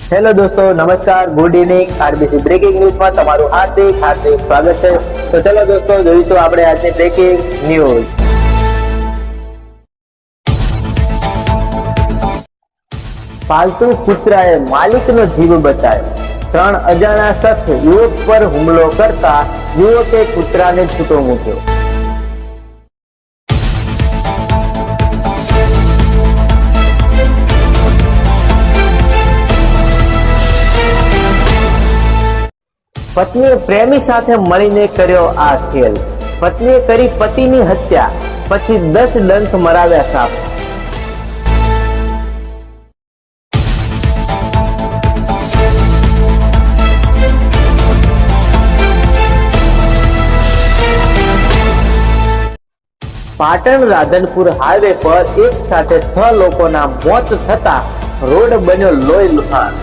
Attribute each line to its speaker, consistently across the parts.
Speaker 1: Hello દોસ્તો, નમસ્કાર, good evening. RBC breaking ન્યૂઝમાં તમારું હાર્દિક સ્વાગત છે। તો ચલો દોસ્તો, જોઈશું આપણે આજની બ્રેકિંગ ન્યૂઝ। પાલતુ કૂતરાએ માલિકનો જીવ બચાવ્યો। 3 અજાણ્યા શખ્સ યુવક પર હુમલો કરતા યુવકે કૂતરાને છૂટો મૂક્યો। પત્નીએ પ્રેમી સાથે મળીને કર્યો આ ખેલ। પત્નીએ કરી પતિની હત્યા, પછી 10 ડંખ મરાવ્યા સાપ। પાટણ રાધનપુર હાઈવે પર એક સાથે 6 લોકોના મોત થતા રોડ બન્યો લોહી લુહાણ।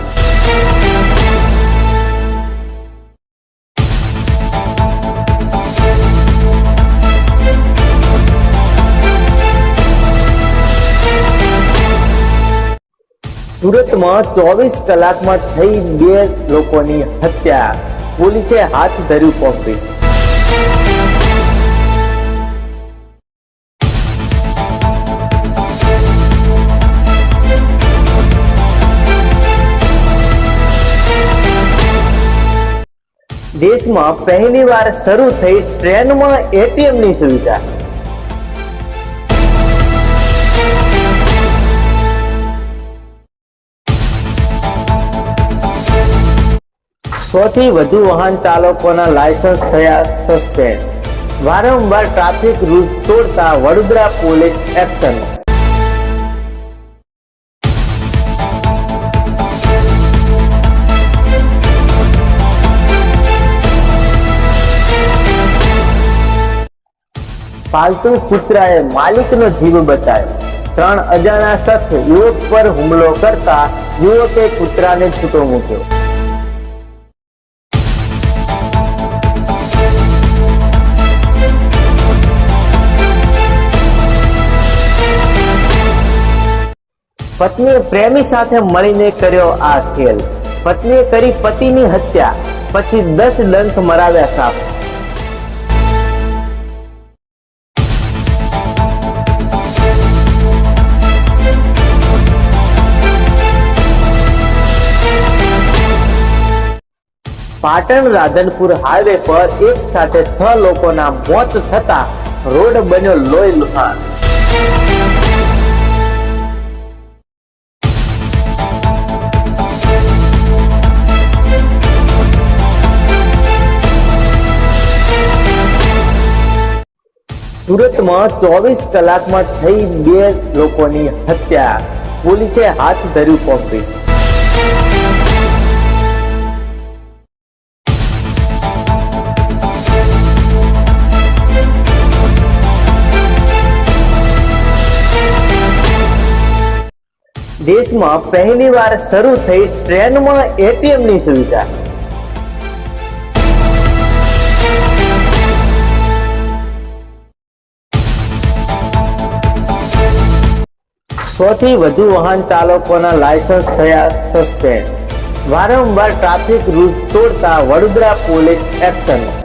Speaker 1: સુરતમાં 24 કલાકમાં થઈ 2 લોકોની હત્યા, પોલીસે હાથ ધર્યું કોમ્બિંગ। દેશમાં પહેલીવાર શરૂ થઈ ટ્રેનમાં એટીએમની સુવિધા। સૌથી વધુ વાહન ચાલકોના લાયસન્સ થયા સસ્પેન્ડ। વારંવાર ટ્રાફિક રૂલ્સ તોડતા વડોદરા પોલીસ એક્શન। પાલતુ કૂતરાએ માલિકનો જીવ બચાવ્યો। 3 અજાણ્યા શખ્સ યુવક પર હુમલો કરતા યુવકે કૂતરાને છૂટો મૂક્યો। પત્નીએ પ્રેમી સાથે મળીને કર્યો આ ખેલ। પત્નીએ કરી પતિની હત્યા, પછી 10 ડંખ મરાવ્યા સાપ। પાટણ રાધનપુર હાઈવે પર એક સાથે 6 લોકોના મોત થતા રોડ બન્યો લોહી લુહાણ। સુરતમાં 24 કલાકમાં થઈ 2 લોકોની હત્યા, પોલીસે હાથ ધર્યું કોમ્બિંગ। દેશમાં પહેલીવાર શરૂ થઈ ટ્રેનમાં એટીએમની સુવિધા। સૌથી વધુ વાહન ચાલકોના લાયસન્સ થયા સસ્પેન્ડ। વારંવાર ટ્રાફિક રૂલ્સ તોડતા વડોદરા પોલીસ એક્શન।